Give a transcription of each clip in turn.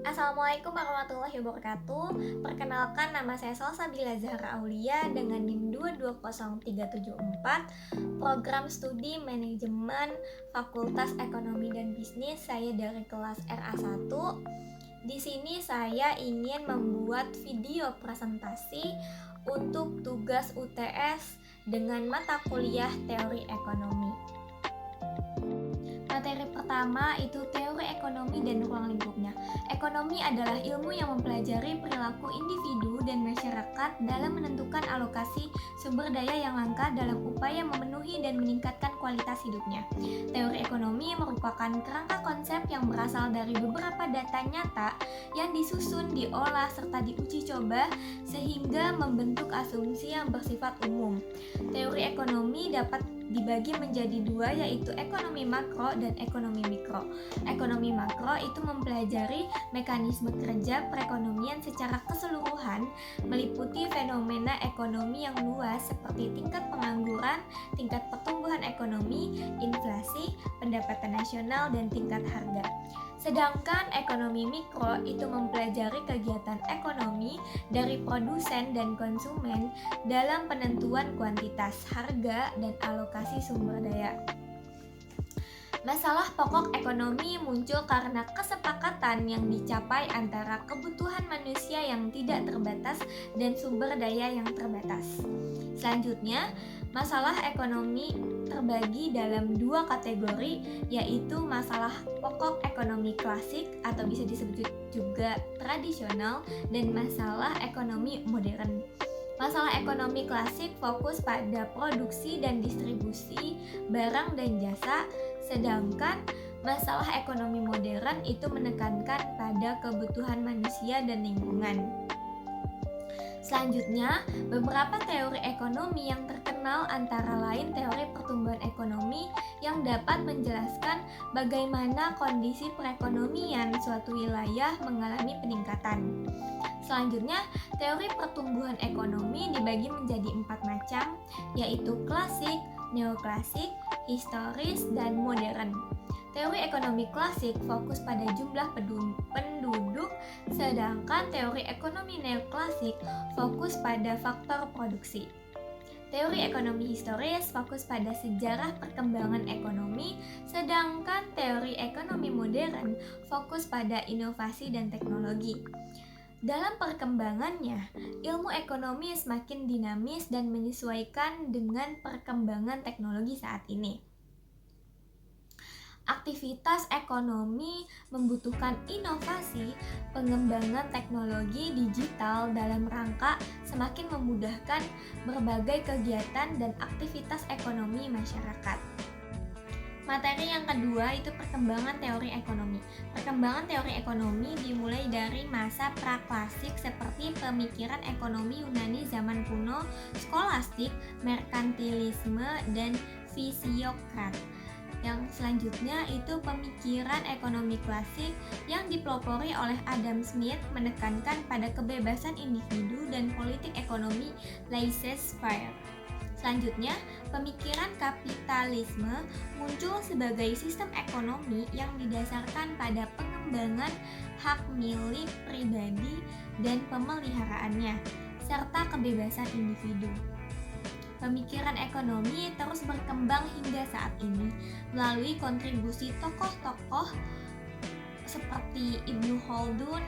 Assalamualaikum warahmatullahi wabarakatuh. Perkenalkan, nama saya Salsabila Zahra Aulia dengan NIM 220374, Program Studi Manajemen Fakultas Ekonomi dan Bisnis. Saya dari kelas RA1. Di sini saya ingin membuat video presentasi untuk tugas UTS dengan mata kuliah teori ekonomi. Materi pertama itu teori ekonomi dan ruang lingkupnya. Ekonomi adalah ilmu yang mempelajari perilaku individu dan masyarakat dalam menentukan alokasi sumber daya yang langka dalam upaya memenuhi dan meningkatkan kualitas hidupnya. Teori ekonomi merupakan kerangka konsep yang berasal dari beberapa data nyata yang disusun, diolah, serta diuji coba sehingga membentuk asumsi yang bersifat umum. Teori ekonomi dapat dibagi menjadi dua, yaitu ekonomi makro dan ekonomi mikro. Ekonomi makro itu mempelajari mekanisme kerja perekonomian secara keseluruhan, meliputi fenomena ekonomi yang luas seperti tingkat pengangguran, tingkat pertumbuhan ekonomi, inflasi, pendapatan nasional, dan tingkat harga. Sedangkan ekonomi mikro itu mempelajari kegiatan ekonomi dari produsen dan konsumen dalam penentuan kuantitas, harga, dan alokasi sumber daya. Masalah pokok ekonomi muncul karena kesepakatan yang dicapai antara kebutuhan manusia yang tidak terbatas dan sumber daya yang terbatas. Selanjutnya, masalah ekonomi terbagi dalam dua kategori, yaitu masalah pokok ekonomi klasik atau bisa disebut juga tradisional dan masalah ekonomi modern. Masalah ekonomi klasik fokus pada produksi dan distribusi barang dan jasa, sedangkan masalah ekonomi modern itu menekankan pada kebutuhan manusia dan lingkungan. Selanjutnya, beberapa teori ekonomi yang terkenal antara lain teori pertumbuhan ekonomi yang dapat menjelaskan bagaimana kondisi perekonomian suatu wilayah mengalami peningkatan. Selanjutnya, teori pertumbuhan ekonomi dibagi menjadi 4 macam, yaitu klasik, neoklasik, historis, dan modern. Teori ekonomi klasik fokus pada jumlah penduduk, sedangkan teori ekonomi neoklasik fokus pada faktor produksi. Teori ekonomi historis fokus pada sejarah perkembangan ekonomi, sedangkan teori ekonomi modern fokus pada inovasi dan teknologi. Dalam perkembangannya, ilmu ekonomi semakin dinamis dan menyesuaikan dengan perkembangan teknologi saat ini. Aktivitas ekonomi membutuhkan inovasi, pengembangan teknologi digital dalam rangka semakin memudahkan berbagai kegiatan dan aktivitas ekonomi masyarakat. Materi yang kedua itu perkembangan teori ekonomi. Perkembangan teori ekonomi dimulai dari masa praklasik seperti pemikiran ekonomi Yunani zaman kuno, skolastik, merkantilisme, dan fisiokrat. Yang selanjutnya itu pemikiran ekonomi klasik yang dipelopori oleh Adam Smith menekankan pada kebebasan individu dan politik ekonomi laissez-faire. Selanjutnya, pemikiran kapitalisme muncul sebagai sistem ekonomi yang didasarkan pada pengembangan hak milik pribadi dan pemeliharaannya, serta kebebasan individu. Pemikiran ekonomi terus berkembang hingga saat ini melalui kontribusi tokoh-tokoh seperti Ibnu Khaldun,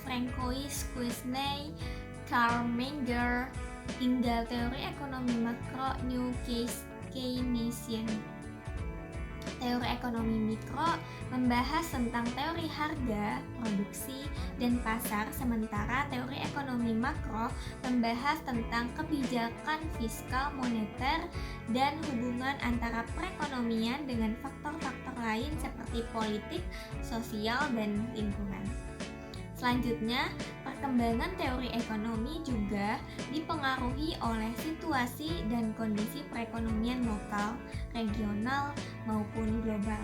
Francois Quesnay, Karl Menger, hingga teori ekonomi makro New Keynesian. Teori ekonomi mikro membahas tentang teori harga, produksi, dan pasar, sementara teori ekonomi makro membahas tentang kebijakan fiskal moneter dan hubungan antara perekonomian dengan faktor-faktor lain seperti politik, sosial, dan lingkungan. Selanjutnya, perkembangan teori ekonomi juga dipengaruhi oleh situasi dan kondisi perekonomian lokal, regional, maupun global.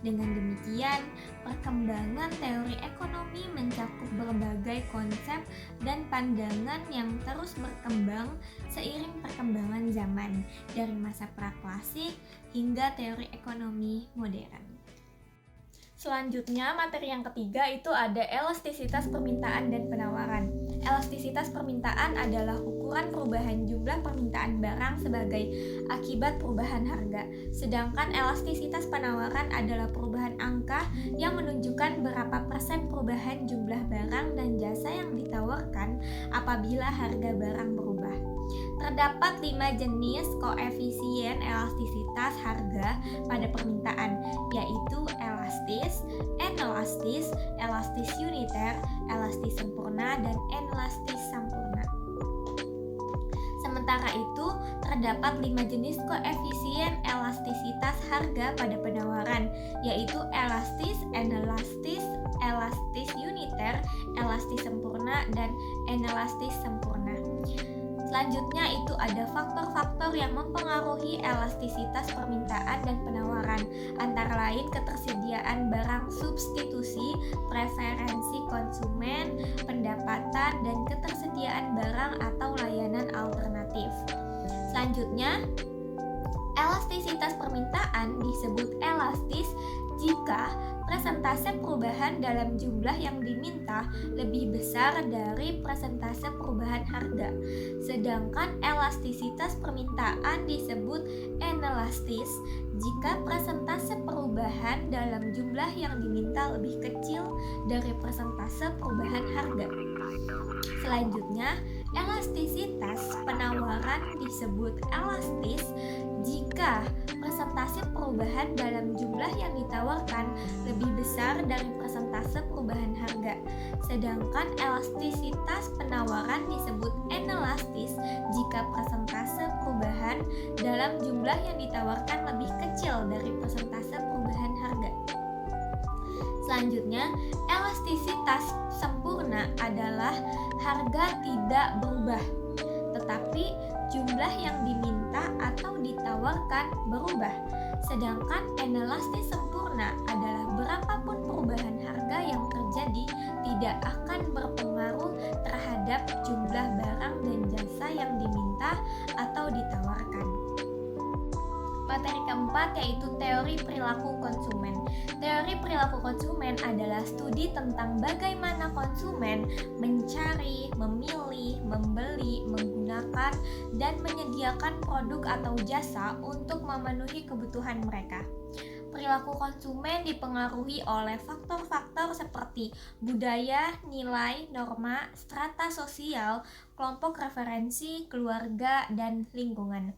Dengan demikian, perkembangan teori ekonomi mencakup berbagai konsep dan pandangan yang terus berkembang seiring perkembangan zaman, dari masa praklasik hingga teori ekonomi modern. Selanjutnya, materi yang ketiga itu ada elastisitas permintaan dan penawaran. Elastisitas permintaan adalah ukuran perubahan jumlah permintaan barang sebagai akibat perubahan harga. Sedangkan elastisitas penawaran adalah perubahan angka yang menunjukkan berapa persen perubahan jumlah barang dan jasa yang ditawarkan apabila harga barang berubah. Terdapat 5 jenis koefisien elastisitas harga pada permintaan, yaitu elastis, inelastis, elastis uniter, elastis sempurna, dan inelastis sempurna. Sementara itu, terdapat 5 jenis koefisien elastisitas harga pada penawaran, yaitu elastis, inelastis, elastis uniter, elastis sempurna, dan inelastis sempurna. Selanjutnya itu ada faktor-faktor yang mempengaruhi elastisitas permintaan dan penawaran, antara lain ketersediaan barang substitusi, preferensi konsumen, pendapatan, dan ketersediaan barang atau layanan alternatif. Selanjutnya, elastisitas permintaan disebut elastis jika persentase perubahan dalam jumlah yang diminta lebih besar dari persentase perubahan harga. Sedangkan elastisitas permintaan disebut inelastis jika persentase perubahan dalam jumlah yang diminta lebih kecil dari persentase perubahan harga. Selanjutnya, elastisitas penawaran disebut elastis jika persentase perubahan dalam jumlah yang ditawarkan lebih besar dari persentase perubahan harga. Sedangkan elastisitas penawaran disebut inelastis jika persentase perubahan dalam jumlah yang ditawarkan lebih kecil dari persentase perubahan harga. Selanjutnya, elastisitas sempurna adalah harga tidak berubah, tetapi jumlah yang diminta atau ditawarkan berubah. Sedangkan inelastis sempurna adalah berapapun perubahan harga yang terjadi tidak akan berpengaruh terhadap jumlah barang dan jasa yang diminta atau ditawarkan. Materi keempat yaitu teori perilaku konsumen. Teori perilaku konsumen adalah studi tentang bagaimana konsumen mencari, memilih, membeli, menggunakan, dan menyediakan produk atau jasa untuk memenuhi kebutuhan mereka. Perilaku konsumen dipengaruhi oleh faktor-faktor seperti budaya, nilai, norma, strata sosial, kelompok referensi, keluarga, dan lingkungan.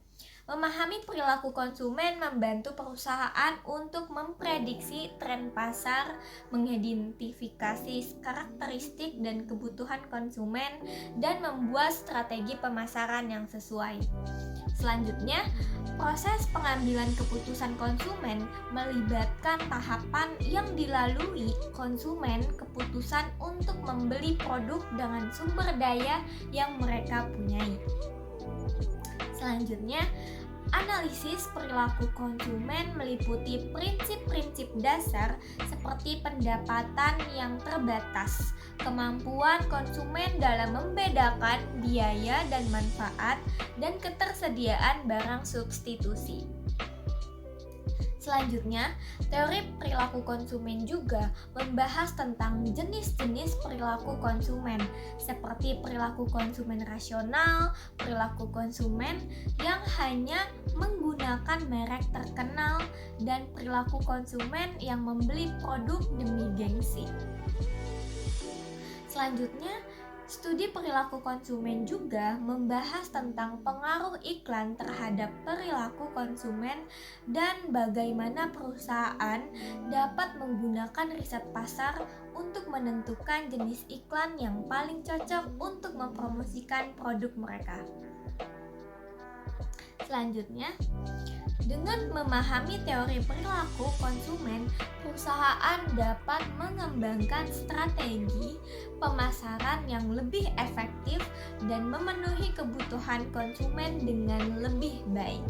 Memahami perilaku konsumen membantu perusahaan untuk memprediksi tren pasar, mengidentifikasi karakteristik dan kebutuhan konsumen, dan membuat strategi pemasaran yang sesuai. Selanjutnya, proses pengambilan keputusan konsumen melibatkan tahapan yang dilalui konsumen keputusan untuk membeli produk dengan sumber daya yang mereka punyai. Selanjutnya, analisis perilaku konsumen meliputi prinsip-prinsip dasar seperti pendapatan yang terbatas, kemampuan konsumen dalam membedakan biaya dan manfaat, dan ketersediaan barang substitusi. Selanjutnya, teori perilaku konsumen juga membahas tentang jenis-jenis perilaku konsumen, seperti perilaku konsumen rasional, perilaku konsumen yang hanya menggunakan merek terkenal, dan perilaku konsumen yang membeli produk demi gengsi. Selanjutnya, studi perilaku konsumen juga membahas tentang pengaruh iklan terhadap perilaku konsumen dan bagaimana perusahaan dapat menggunakan riset pasar untuk menentukan jenis iklan yang paling cocok untuk mempromosikan produk mereka. Selanjutnya, dengan memahami teori perilaku konsumen, perusahaan dapat mengembangkan strategi pemasaran yang lebih efektif dan memenuhi kebutuhan konsumen dengan lebih baik.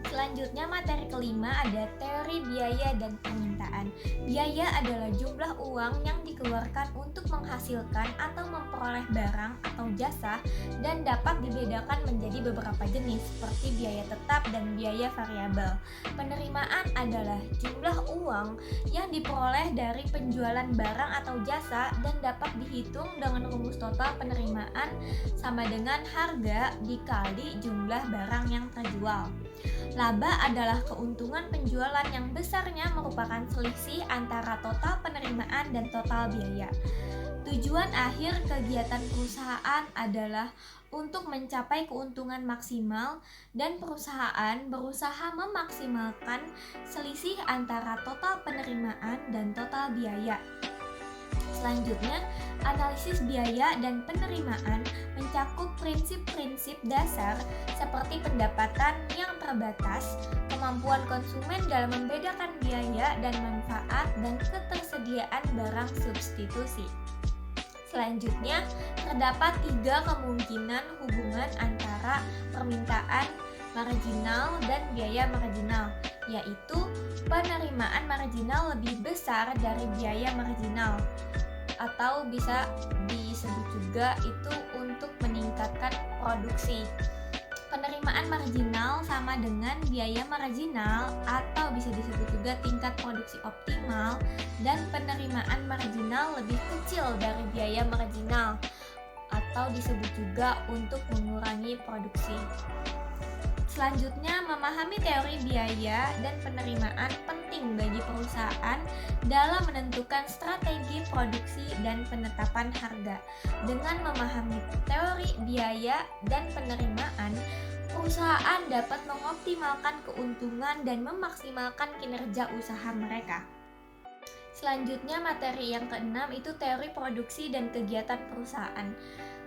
Selanjutnya materi kelima ada teori biaya dan permintaan. Biaya adalah jumlah uang yang dikeluarkan untuk menghasilkan atau memperoleh barang atau jasa dan dapat dibedakan menjadi beberapa jenis seperti biaya tetap dan biaya variabel. Penerimaan adalah jumlah uang yang diperoleh dari penjualan barang atau jasa dan dapat dihitung dengan rumus total penerimaan sama dengan harga dikali jumlah barang yang terjual. Laba adalah keuntungan penjualan yang besarnya merupakan selisih antara total penerimaan dan total biaya. Tujuan akhir kegiatan perusahaan adalah untuk mencapai keuntungan maksimal dan perusahaan berusaha memaksimalkan selisih antara total penerimaan dan total biaya. Selanjutnya, analisis biaya dan penerimaan mencakup prinsip-prinsip dasar seperti pendapatan yang terbatas, kemampuan konsumen dalam membedakan biaya dan manfaat, dan ketersediaan barang substitusi. Selanjutnya, terdapat 3 kemungkinan hubungan antara permintaan marginal dan biaya marginal, yaitu penerimaan marginal lebih besar dari biaya marginal, atau bisa disebut juga itu untuk meningkatkan produksi. Penerimaan marginal sama dengan biaya marginal atau bisa disebut juga tingkat produksi optimal, dan penerimaan marginal lebih kecil dari biaya marginal atau disebut juga untuk mengurangi produksi. Selanjutnya, memahami teori biaya dan penerimaan penting bagi perusahaan dalam menentukan strategi produksi dan penetapan harga. Dengan memahami teori biaya dan penerimaan, perusahaan dapat mengoptimalkan keuntungan dan memaksimalkan kinerja usaha mereka. Selanjutnya, materi yang keenam itu teori produksi dan kegiatan perusahaan.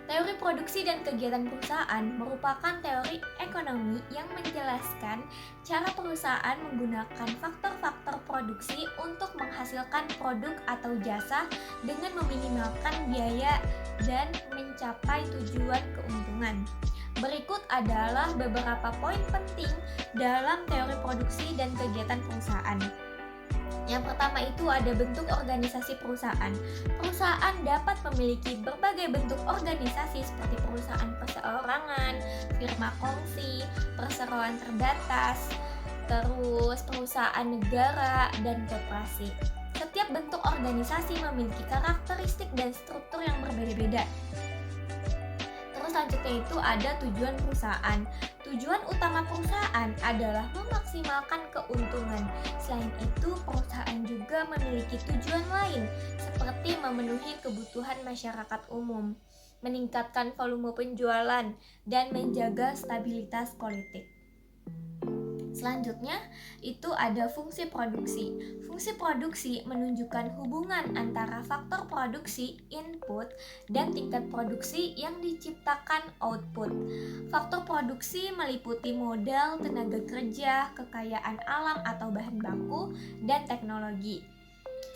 Teori produksi dan kegiatan perusahaan merupakan teori ekonomi yang menjelaskan cara perusahaan menggunakan faktor-faktor produksi untuk menghasilkan produk atau jasa dengan meminimalkan biaya dan mencapai tujuan keuntungan. Berikut adalah beberapa poin penting dalam teori produksi dan kegiatan perusahaan. Yang pertama itu ada bentuk organisasi perusahaan. Perusahaan dapat memiliki berbagai bentuk organisasi seperti perusahaan perseorangan, firma kongsi, perseroan terbatas, terus perusahaan negara, dan koperasi. Setiap bentuk organisasi memiliki karakteristik dan struktur yang berbeda-beda. Terus selanjutnya itu ada tujuan perusahaan. Tujuan utama perusahaan adalah memaksimalkan keuntungan. Selain itu, perusahaan juga memiliki tujuan lain seperti memenuhi kebutuhan masyarakat umum, meningkatkan volume penjualan, dan menjaga stabilitas politik. Selanjutnya, itu ada fungsi produksi. Fungsi produksi menunjukkan hubungan antara faktor produksi input dan tingkat produksi yang diciptakan output. Faktor produksi meliputi modal, tenaga kerja, kekayaan alam atau bahan baku, dan teknologi.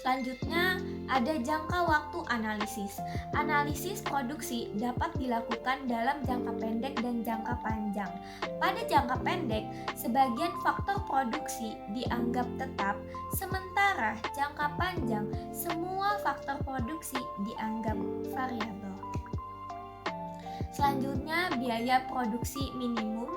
Selanjutnya, ada jangka waktu analisis. Analisis produksi dapat dilakukan dalam jangka pendek dan jangka panjang. Pada jangka pendek, sebagian faktor produksi dianggap tetap, sementara jangka panjang, semua faktor produksi dianggap variabel. Selanjutnya, biaya produksi minimum.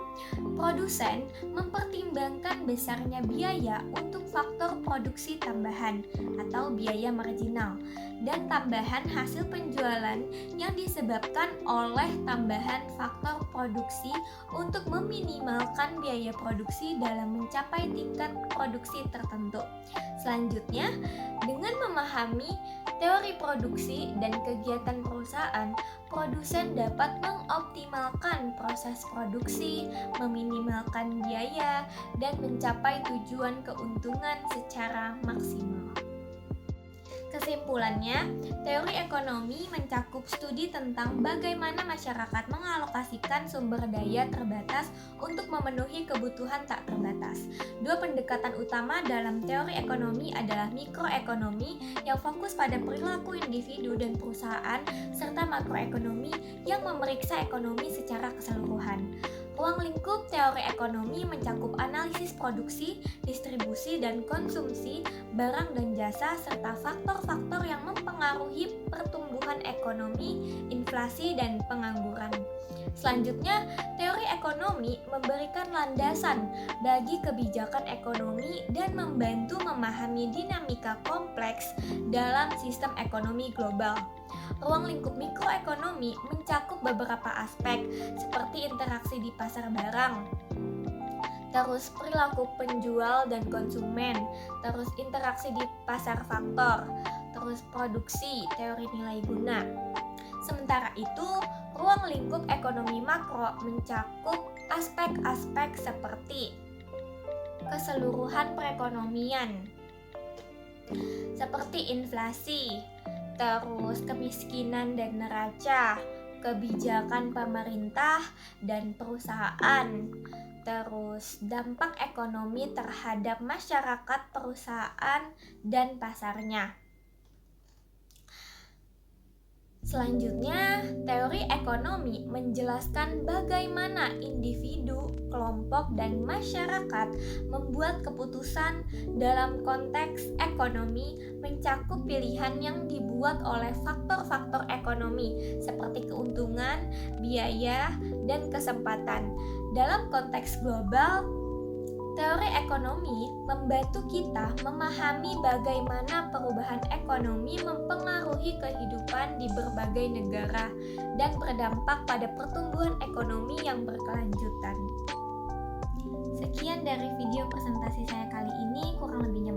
Produsen mempertimbangkan besarnya biaya untuk faktor produksi tambahan atau biaya marginal dan tambahan hasil penjualan yang disebabkan oleh tambahan faktor produksi untuk meminimalkan biaya produksi dalam mencapai tingkat produksi tertentu. Selanjutnya, dengan memahami teori produksi dan kegiatan perusahaan, produsen dapat mengoptimalkan proses produksi, meminimalkan biaya, dan mencapai tujuan keuntungan secara maksimal. Kesimpulannya, teori ekonomi mencakup studi tentang bagaimana masyarakat mengalokasikan sumber daya terbatas untuk memenuhi kebutuhan tak terbatas. Dua pendekatan utama dalam teori ekonomi adalah mikroekonomi yang fokus pada perilaku individu dan perusahaan, serta makroekonomi yang memeriksa ekonomi secara keseluruhan. Ruang lingkup teori ekonomi mencakup analisis produksi, distribusi, dan konsumsi barang dan jasa serta faktor-faktor yang mempengaruhi pertumbuhan ekonomi, inflasi, dan pengangguran. Selanjutnya, teori ekonomi memberikan landasan bagi kebijakan ekonomi dan membantu memahami dinamika kompleks dalam sistem ekonomi global. Ruang lingkup mikroekonomi mencakup beberapa aspek seperti interaksi di pasar barang, terus perilaku penjual dan konsumen, terus interaksi di pasar faktor, terus produksi, teori nilai guna. Sementara itu, ruang lingkup ekonomi makro mencakup aspek-aspek seperti keseluruhan perekonomian, seperti inflasi, terus kemiskinan dan neraca, kebijakan pemerintah dan perusahaan, terus dampak ekonomi terhadap masyarakat, perusahaan, dan pasarnya. Selanjutnya, teori ekonomi menjelaskan bagaimana individu, kelompok, dan masyarakat membuat keputusan dalam konteks ekonomi, mencakup pilihan yang dibuat oleh faktor-faktor ekonomi seperti keuntungan, biaya, dan kesempatan. Dalam konteks global, teori ekonomi membantu kita memahami bagaimana perubahan ekonomi mempengaruhi kehidupan di berbagai negara dan berdampak pada pertumbuhan ekonomi yang berkelanjutan. Sekian dari video presentasi saya kali ini, kurang lebihnya